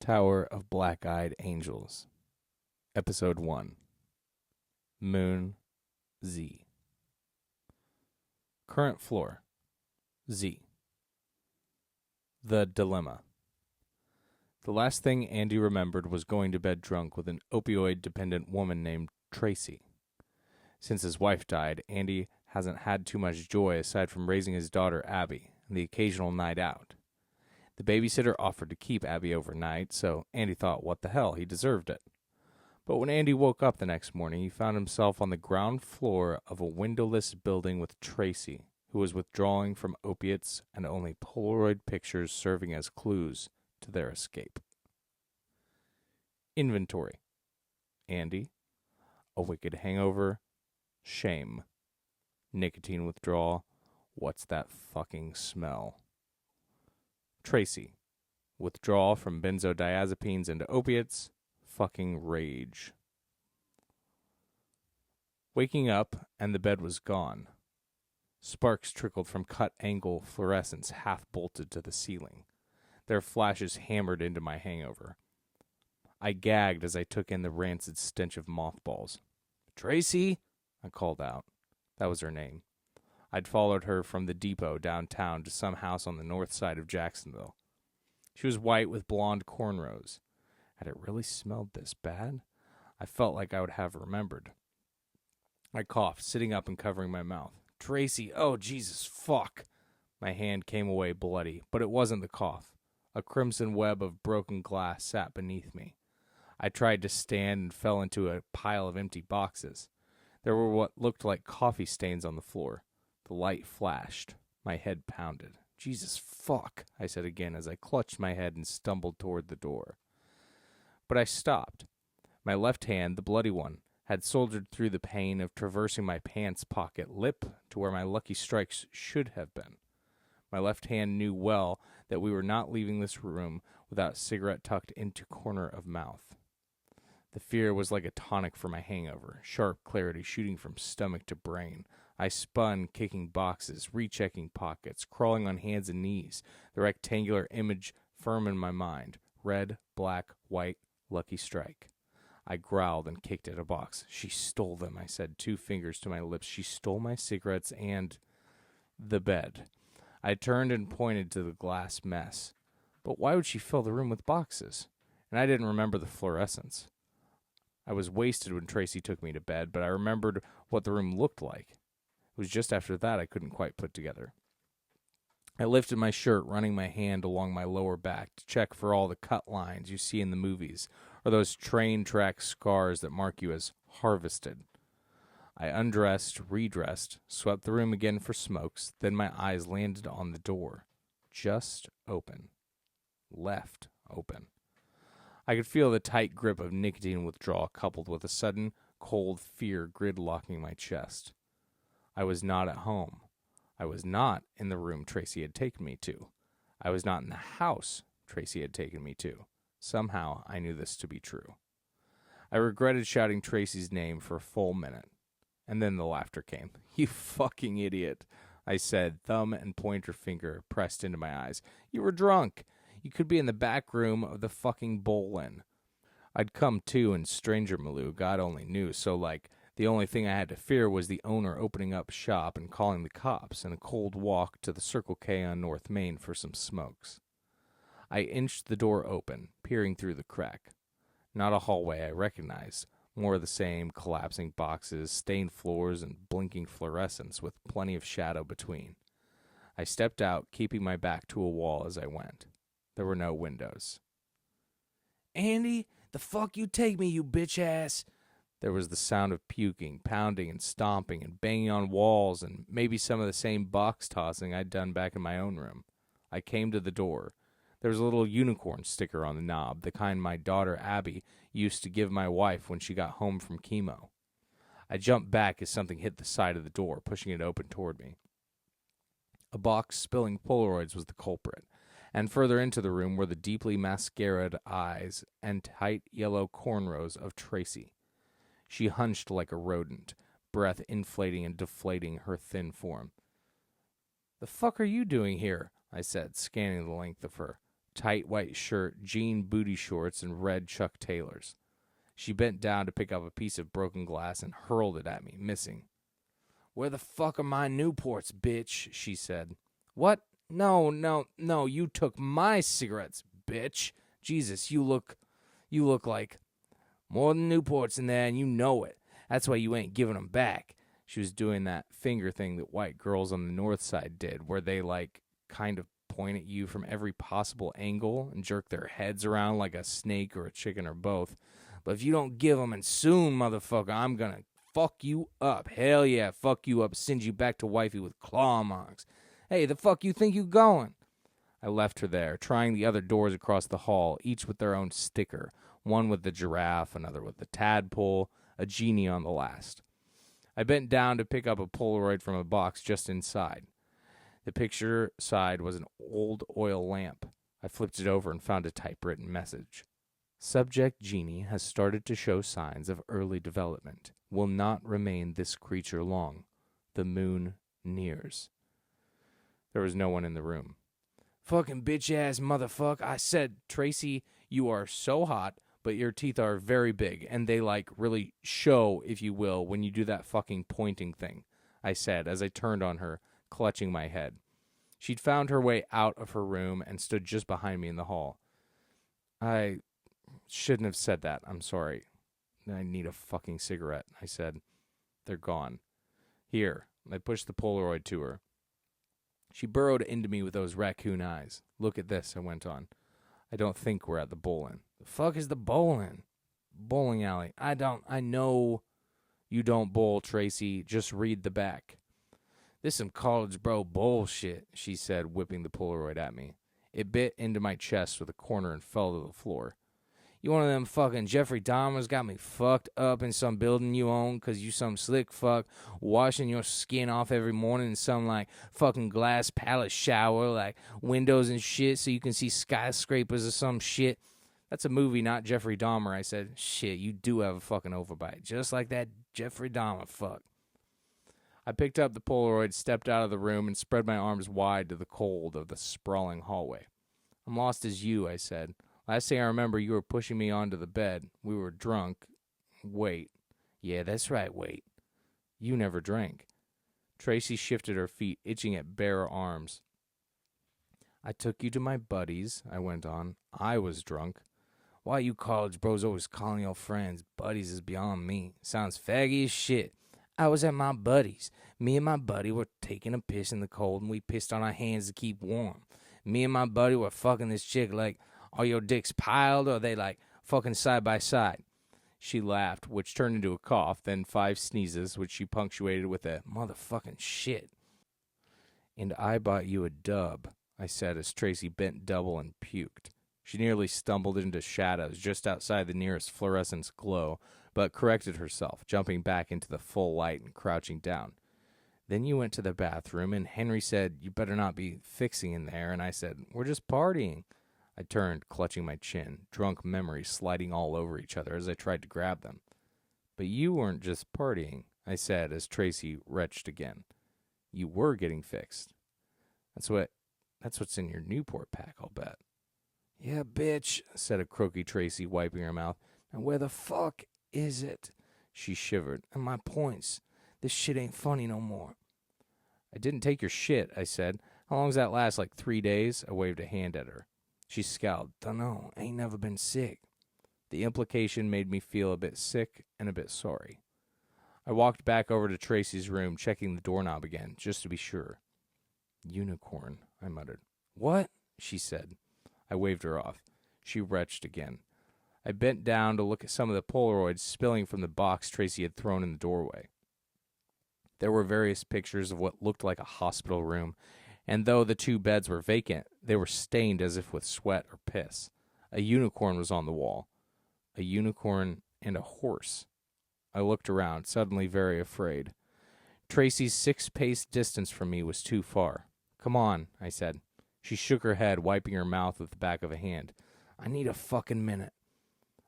Tower of Black-Eyed Angels. Episode 1. Moon Z. Current floor. Z. The dilemma. The last thing Andy remembered was going to bed drunk with an opioid-dependent woman named Tracy. Since his wife died, Andy hasn't had too much joy aside from raising his daughter Abby and the occasional night out. The babysitter offered to keep Abby overnight, so Andy thought, what the hell, he deserved it. But when Andy woke up the next morning, he found himself on the ground floor of a windowless building with Tracy, who was withdrawing from opiates and only Polaroid pictures serving as clues to their escape. Inventory. Andy. A wicked hangover. Shame. Nicotine withdrawal. What's that fucking smell? Tracy. Withdrawal from benzodiazepines into opiates. Fucking rage. Waking up, and the bed was gone. Sparks trickled from cut-angle fluorescents half-bolted to the ceiling. Their flashes hammered into my hangover. I gagged as I took in the rancid stench of mothballs. "Tracy!" I called out. That was her name. I'd followed her from the depot downtown to some house on the north side of Jacksonville. She was white with blonde cornrows. Had it really smelled this bad? I felt like I would have remembered. I coughed, sitting up and covering my mouth. "Tracy, oh Jesus, fuck!" My hand came away bloody, but it wasn't the cough. A crimson web of broken glass sat beneath me. I tried to stand and fell into a pile of empty boxes. There were what looked like coffee stains on the floor. The light flashed. My head pounded. "Jesus, fuck," I said again as I clutched my head and stumbled toward the door. But I stopped. My left hand, the bloody one, had soldiered through the pain of traversing my pants pocket lip to where my lucky strikes should have been. My left hand knew well that we were not leaving this room without cigarette tucked into corner of mouth. The fear was like a tonic for my hangover, sharp clarity shooting from stomach to brain. I spun, kicking boxes, rechecking pockets, crawling on hands and knees, the rectangular image firm in my mind. Red, black, white, lucky strike. I growled and kicked at a box. "She stole them," I said, 2 fingers to my lips. "She stole my cigarettes and the bed." I turned and pointed to the glass mess. But why would she fill the room with boxes? And I didn't remember the fluorescence. I was wasted when Tracy took me to bed, but I remembered what the room looked like. It was just after that I couldn't quite put together. I lifted my shirt, running my hand along my lower back to check for all the cut lines you see in the movies, or those train track scars that mark you as harvested. I undressed, redressed, swept the room again for smokes, then my eyes landed on the door. Just open. Left open. I could feel the tight grip of nicotine withdrawal coupled with a sudden, cold fear gridlocking my chest. I was not at home. I was not in the room Tracy had taken me to. I was not in the house Tracy had taken me to. Somehow I knew this to be true. I regretted shouting Tracy's name for a full minute. And then the laughter came. "You fucking idiot," I said, thumb and pointer finger pressed into my eyes. "You were drunk. You could be in the back room of the fucking bowl-in." I'd come to in stranger Maloo, God only knew, so the only thing I had to fear was the owner opening up shop and calling the cops and a cold walk to the Circle K on North Main for some smokes. I inched the door open, peering through the crack. Not a hallway I recognized. More of the same, collapsing boxes, stained floors, and blinking fluorescence with plenty of shadow between. I stepped out, keeping my back to a wall as I went. There were no windows. "Andy, the fuck you take me, you bitch ass!" There was the sound of puking, pounding and stomping and banging on walls and maybe some of the same box tossing I'd done back in my own room. I came to the door. There was a little unicorn sticker on the knob, the kind my daughter Abby used to give my wife when she got home from chemo. I jumped back as something hit the side of the door, pushing it open toward me. A box spilling Polaroids was the culprit, and further into the room were the deeply mascaraed eyes and tight yellow cornrows of Tracy. She hunched like a rodent, breath inflating and deflating her thin form. "The fuck are you doing here?" I said, scanning the length of her. tight white shirt, jean booty shorts, and red Chuck Taylors. She bent down to pick up a piece of broken glass and hurled it at me, missing. "Where the fuck are my Newports, bitch?" she said. "What? No, you took my cigarettes, bitch. Jesus, you look like more than Newports in there, and you know it. That's why you ain't giving them back." She was doing that finger thing that white girls on the north side did, where they, kind of point at you from every possible angle and jerk their heads around like a snake or a chicken or both. "But if you don't give them, and soon, motherfucker, I'm gonna fuck you up. Hell yeah, fuck you up, send you back to wifey with claw marks. Hey, the fuck you think you going?" I left her there, trying the other doors across the hall, each with their own sticker, one with the giraffe, another with the tadpole, a genie on the last. I bent down to pick up a Polaroid from a box just inside. The picture side was an old oil lamp. I flipped it over and found a typewritten message. "Subject genie has started to show signs of early development. Will not remain this creature long. The moon nears." There was no one in the room. "Fucking bitch-ass motherfucker," I said. "Tracy, you are so hot, but your teeth are very big, and they, really show, if you will, when you do that fucking pointing thing," I said as I turned on her, clutching my head. She'd found her way out of her room and stood just behind me in the hall. "I shouldn't have said that. I'm sorry. I need a fucking cigarette," I said. "They're gone. Here." I pushed the Polaroid to her. She burrowed into me with those raccoon eyes. "Look at this," I went on. "I don't think we're at the bowling." "The fuck is the bowling?" "Bowling alley." I know you don't bowl, Tracy. Just read the back." "This some college bro bullshit," she said, whipping the Polaroid at me. It bit into my chest with a corner and fell to the floor. "You one of them fucking Jeffrey Dahmers got me fucked up in some building you own 'cause you some slick fuck washing your skin off every morning in some, fucking glass palace shower, windows and shit so you can see skyscrapers or some shit." "That's a movie, not Jeffrey Dahmer," I said. "Shit, you do have a fucking overbite, just like that Jeffrey Dahmer fuck." I picked up the Polaroid, stepped out of the room, and spread my arms wide to the cold of the sprawling hallway. "I'm lost as you," I said. "Last thing I remember, you were pushing me onto the bed. We were drunk. Wait." "Yeah, that's right, wait. You never drank." Tracy shifted her feet, itching at bare arms. "I took you to my buddies," I went on. "I was drunk." "Why you college bros always calling your friends buddies is beyond me. Sounds faggy as shit. I was at my buddy's. Me and my buddy were taking a piss in the cold, and we pissed on our hands to keep warm. Me and my buddy were fucking this chick are your dicks piled, or are they, fucking side by side?" She laughed, which turned into a cough, then 5 sneezes, which she punctuated with a motherfucking shit. "And I bought you a dub," I said as Tracy bent double and puked. She nearly stumbled into shadows just outside the nearest fluorescence glow, but corrected herself, jumping back into the full light and crouching down. "Then you went to the bathroom, and Henry said, 'You better not be fixing in there,' and I said, 'We're just partying.'" I turned, clutching my chin, drunk memories sliding all over each other as I tried to grab them. "But you weren't just partying," I said as Tracy retched again. "You were getting fixed. That's what's in your Newport pack, I'll bet." "Yeah, bitch," said a croaky Tracy, wiping her mouth. "Now where the fuck is it?" She shivered. "And my points. This shit ain't funny no more." "I didn't take your shit," I said. "How long's that last, 3 days?" I waved a hand at her. She scowled. "Dunno, ain't never been sick." The implication made me feel a bit sick and a bit sorry. I walked back over to Tracy's room, checking the doorknob again, just to be sure. "Unicorn," I muttered. "What?" she said. I waved her off. She retched again. I bent down to look at some of the Polaroids spilling from the box Tracy had thrown in the doorway. There were various pictures of what looked like a hospital room, and though the 2 beds were vacant, they were stained as if with sweat or piss. A unicorn was on the wall. A unicorn and a horse. I looked around, suddenly very afraid. Tracy's 6-pace distance from me was too far. "Come on," I said. She shook her head, wiping her mouth with the back of a hand. "I need a fucking minute."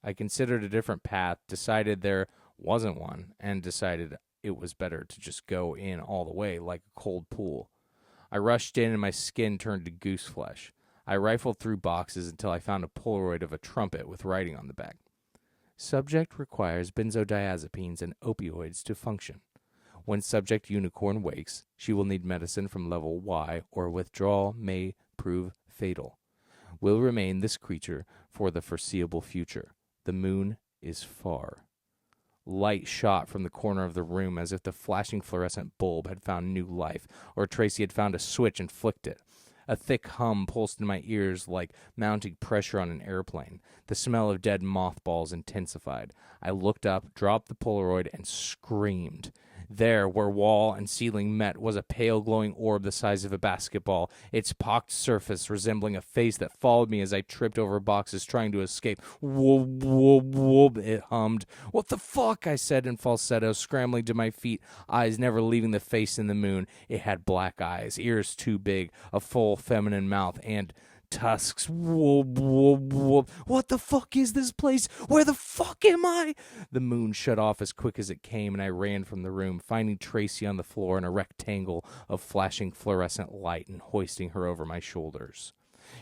I considered a different path, decided there wasn't one, and decided it was better to just go in all the way like a cold pool. I rushed in and my skin turned to goose flesh. I rifled through boxes until I found a Polaroid of a trumpet with writing on the back. Subject requires benzodiazepines and opioids to function. When subject unicorn wakes, she will need medicine from level Y, or withdrawal may prove fatal. Will remain this creature for the foreseeable future. The moon is far. Light shot from the corner of the room as if the flashing fluorescent bulb had found new life, or Tracy had found a switch and flicked it. A thick hum pulsed in my ears like mounting pressure on an airplane. The smell of dead mothballs intensified. I looked up, dropped the Polaroid, and screamed. There, where wall and ceiling met, was a pale glowing orb the size of a basketball, its pocked surface resembling a face that followed me as I tripped over boxes trying to escape. Whoop, whoop, whoop, it hummed. What the fuck, I said in falsetto, scrambling to my feet, eyes never leaving the face in the moon. It had black eyes, ears too big, a full feminine mouth, and tusks. Whoop, whoop, whoop. What the fuck is this place? Where the fuck am I? The moon shut off as quick as it came, and I ran from the room, finding Tracy on the floor in a rectangle of flashing fluorescent light and hoisting her over my shoulders.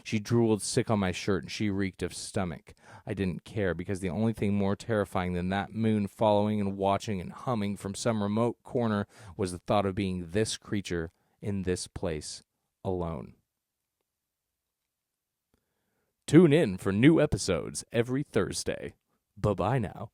She drooled sick on my shirt, and she reeked of stomach. I didn't care, because the only thing more terrifying than that moon following and watching and humming from some remote corner was the thought of being this creature in this place alone. Tune in for new episodes every Thursday. Bye-bye now.